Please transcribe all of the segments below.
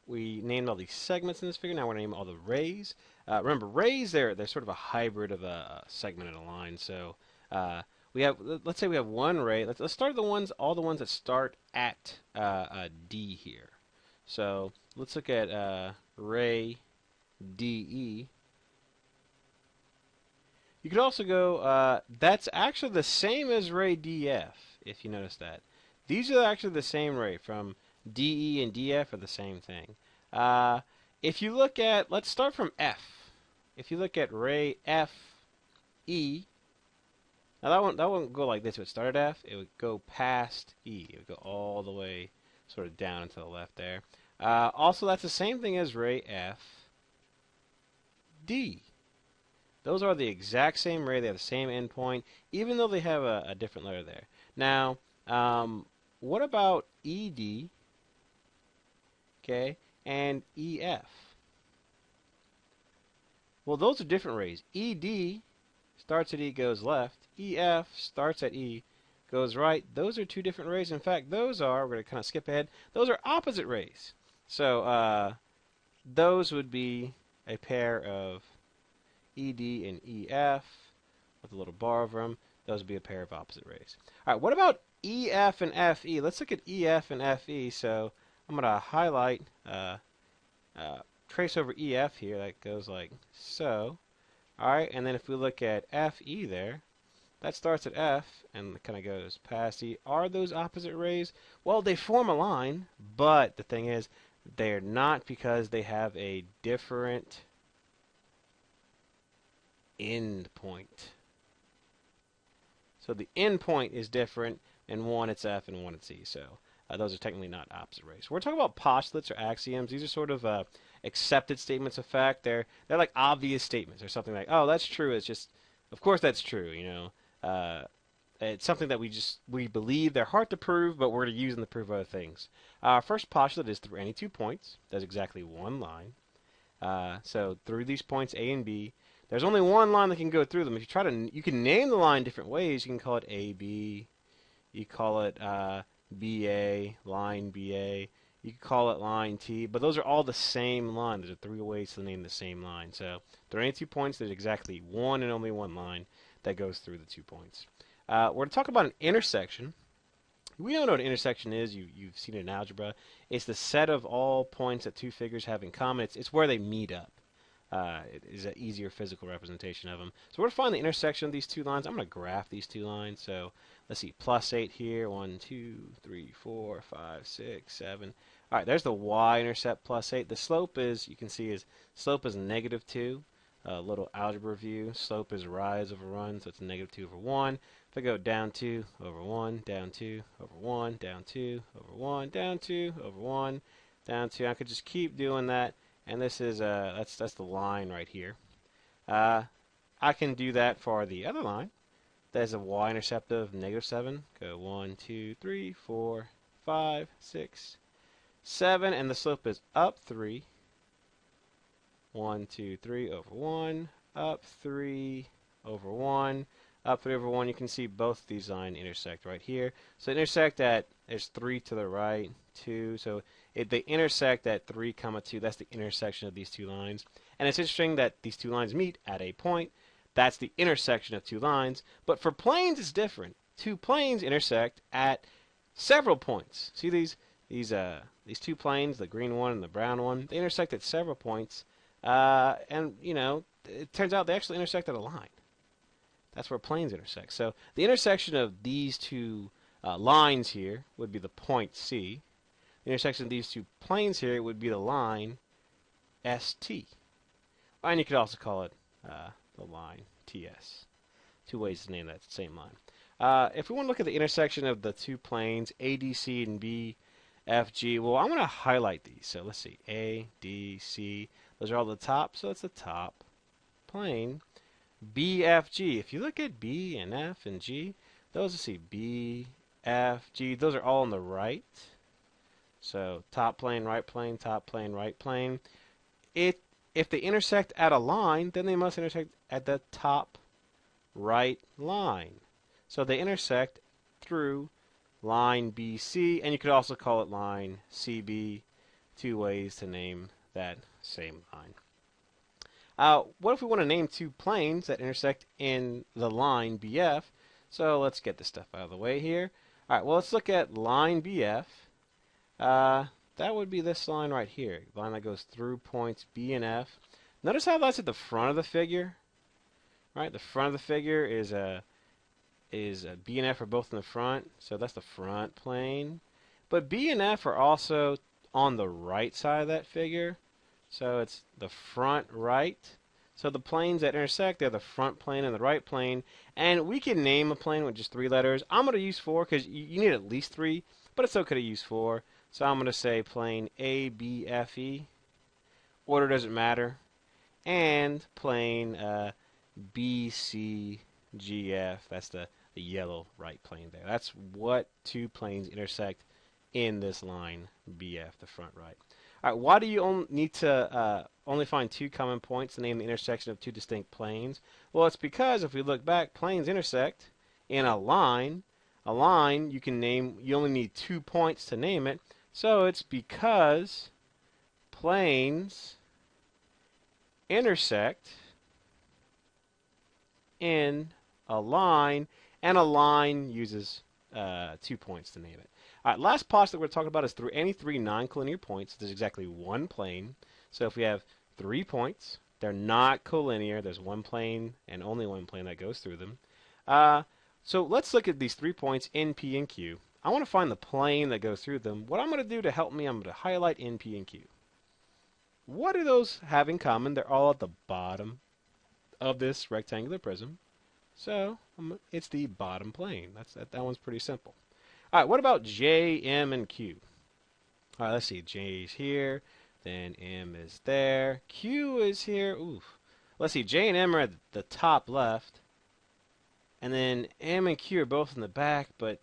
We named all these segments in this figure. Now we're going to name all the rays. Remember, rays, they're sort of a hybrid of a segment and a line. So we have, let's say we have one ray. Let's start all the ones that start at D here. So let's look at ray DE. You could also go, that's actually the same as ray DF, if you notice that. These are actually the same ray from DE and DF are the same thing. Uh, if you look at, let's start from F. If you look at ray FE, now that wouldn't go like this. It would start at F. It would go past E. It would go all the way sort of down and to the left there. Also, that's the same thing as ray FD. Those are the exact same ray. They have the same endpoint, even though they have a different letter there. Now, what about ED, okay, and EF? Well, those are different rays. ED starts at E, goes left. EF starts at E, goes right. Those are two different rays. In fact, those are, we're going to kind of skip ahead, those are opposite rays. So those would be a pair of ED and EF with a little bar over them. Those would be a pair of opposite rays. All right, what about EF and FE? Let's look at EF and FE. So I'm going to highlight, trace over EF here. That goes like so. All right, and then if we look at FE there, that starts at F and kind of goes past E. Are those opposite rays? Well, they form a line, but the thing is, they're not because they have a different end point. So the end point is different, and one it's F and one it's E. So those are technically not opposite rays. We're talking about postulates or axioms. These are sort of accepted statements of fact. They're like obvious statements or something like, oh, that's true. It's just, of course that's true. You know, it's something that we believe. They're hard to prove, but we're to use them to prove other things. Our first postulate is through any 2 points. That's exactly one line. So through these points A and B, there's only one line that can go through them. If you try to, you can name the line different ways. You can call it AB. You call it BA, line BA. You can call it line T. But those are all the same line. There's 3 ways to name the same line. So through any 2 points, there's exactly one and only one line that goes through the 2 points. We're going to talk about an intersection. We all know what an intersection is. You've seen it in algebra. It's the set of all points that 2 figures have in common. It's where they meet up. It is an easier physical representation of them. So we're going to find the intersection of these 2 lines. I'm going to graph these 2 lines. So let's see, plus 8 here. 1, 2, 3, 4, 5, 6, 7. All right, there's the y-intercept plus 8. The slope is, you can see, slope is negative 2. A little algebra view. Slope is rise over run, so it's negative 2 over 1. If I go down 2 over 1, down 2 over 1, down 2 over 1, down 2 over 1, down 2. I could just keep doing that. And this is that's the line right here. I can do that for the other line. There's a y-intercept of negative 7. Go 1, 2, 3, 4, 5, 6, 7, and the slope is up 3. 1, 2, 3 over 1, up 3 over 1, up 3 over 1. You can see both these lines intersect right here. So intersect at, there's 3 to the right, 2. So they intersect at 3, 2. That's the intersection of these 2 lines. And it's interesting that these 2 lines meet at a point. That's the intersection of 2 lines. But for planes, it's different. 2 planes intersect at several points. See these 2 planes, the green one and the brown one, they intersect at several points. And, you know, it turns out they actually intersect at a line. That's where planes intersect. So the intersection of these 2 lines here would be the point C. The intersection of these 2 planes here would be the line ST. And you could also call it the line TS. 2 ways to name that same line. If we want to look at the intersection of the 2 planes, ADC and BFG, well, I'm going to highlight these. So let's see, ADC. Those are all the top, so it's the top plane. BFG, if you look at B and F and G, those, let's see, B, F, G, those are all on the right. So top plane, right plane, top plane, right plane. If they intersect at a line, then they must intersect at the top right line. So they intersect through line BC, and you could also call it line CB two ways to name that same line. What if we want to name two planes that intersect in the line BF? So let's get this stuff out of the way here. All right, well, let's look at line BF. That would be this line right here, the line that goes through points B and F. Notice how that's at the front of the figure, right? The front of the figure is B and F are both in the front, so that's the front plane. But B and F are also on the right side of that figure, so it's the front right. So the planes that intersect, they're the front plane and the right plane. And we can name a plane with just 3 letters. I'm going to use 4 because you need at least 3, but it's okay to use 4. So I'm going to say plane ABFE. Order doesn't matter. And plane BCGF. That's the yellow right plane there. That's what two planes intersect in this line BF, the front right. All right, why do you need to only find 2 common points to name the intersection of 2 distinct planes? Well, it's because if we look back, planes intersect in a line. A line you only need 2 points to name it. So it's because planes intersect in a line, and a line uses 2 points to name it. All right, last postulate we're talking about is through any 3 non-collinear points, there's exactly 1 plane. So if we have 3 points, they're not collinear. There's 1 plane and only 1 plane that goes through them. So let's look at these 3 points, N, P, and Q. I want to find the plane that goes through them. What I'm going to do to help me, I'm going to highlight N, P, and Q. What do those have in common? They're all at the bottom of this rectangular prism. So it's the bottom plane. That one's pretty simple. All right, what about J, M, and Q? All right, let's see. J is here, then M is there. Q is here. Oof. Let's see. J and M are at the top left, and then M and Q are both in the back, but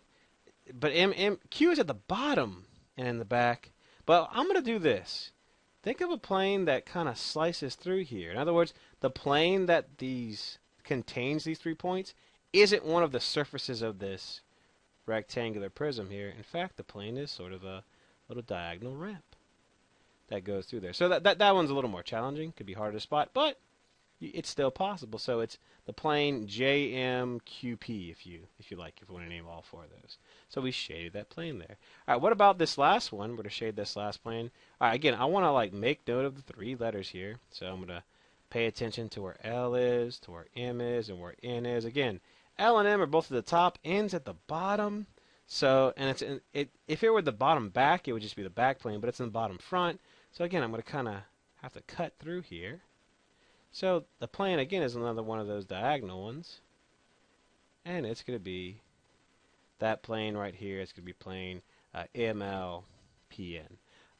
Q is at the bottom and in the back. But I'm going to do this. Think of a plane that kind of slices through here. In other words, the plane that contains these 3 points isn't one of the surfaces of this rectangular prism here. In fact, the plane is sort of a little diagonal ramp that goes through there. So that one's a little more challenging. Could be harder to spot, but it's still possible. So it's the plane JMQP if you like, if you want to name all 4 of those. So we shaded that plane there. All right, what about this last one? We're going to shade this last plane. All right, again, I want to make note of the 3 letters here. So I'm going to pay attention to where L is, to where M is, and where N is. Again, L and M are both at the top, N's at the bottom. So, and if it were the bottom back, it would just be the back plane, but it's in the bottom front. So again, I'm going to kind of have to cut through here. So the plane, again, is another one of those diagonal ones. And it's going to be that plane right here. It's going to be plane MLPN.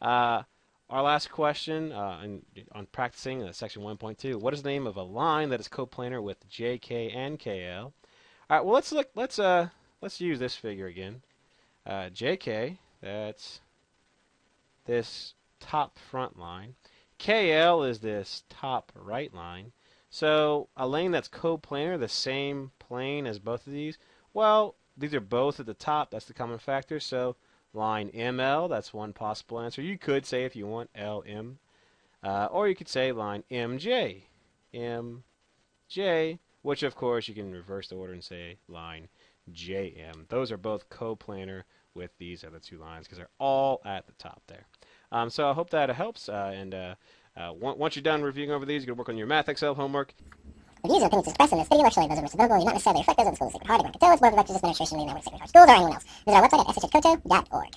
Our last question on practicing section 1.2. What is the name of a line that is coplanar with JK and KL? All right, well, let's use this figure again. JK, that's this top front line. KL is this top right line. So a lane that's coplanar, the same plane as both of these, well, these are both at the top. That's the common factor. So line ML, that's one possible answer. You could say, if you want, LM. Or you could say line MJ. MJ, which of course you can reverse the order and say line JM. Those are both coplanar with these other 2 lines because they're all at the top there. So I hope that helps. Once you're done reviewing over these, you're going to work on your Math Excel homework. The views and opinions expressed in this video are solely those of Mr. Vogel and do not necessarily reflect those of the School of Sacred Heart, Sacred Schools, Board of Directors, Administration, United Network, Sacred Heart Schools, or anyone else. Visit our website at shhcoto.org.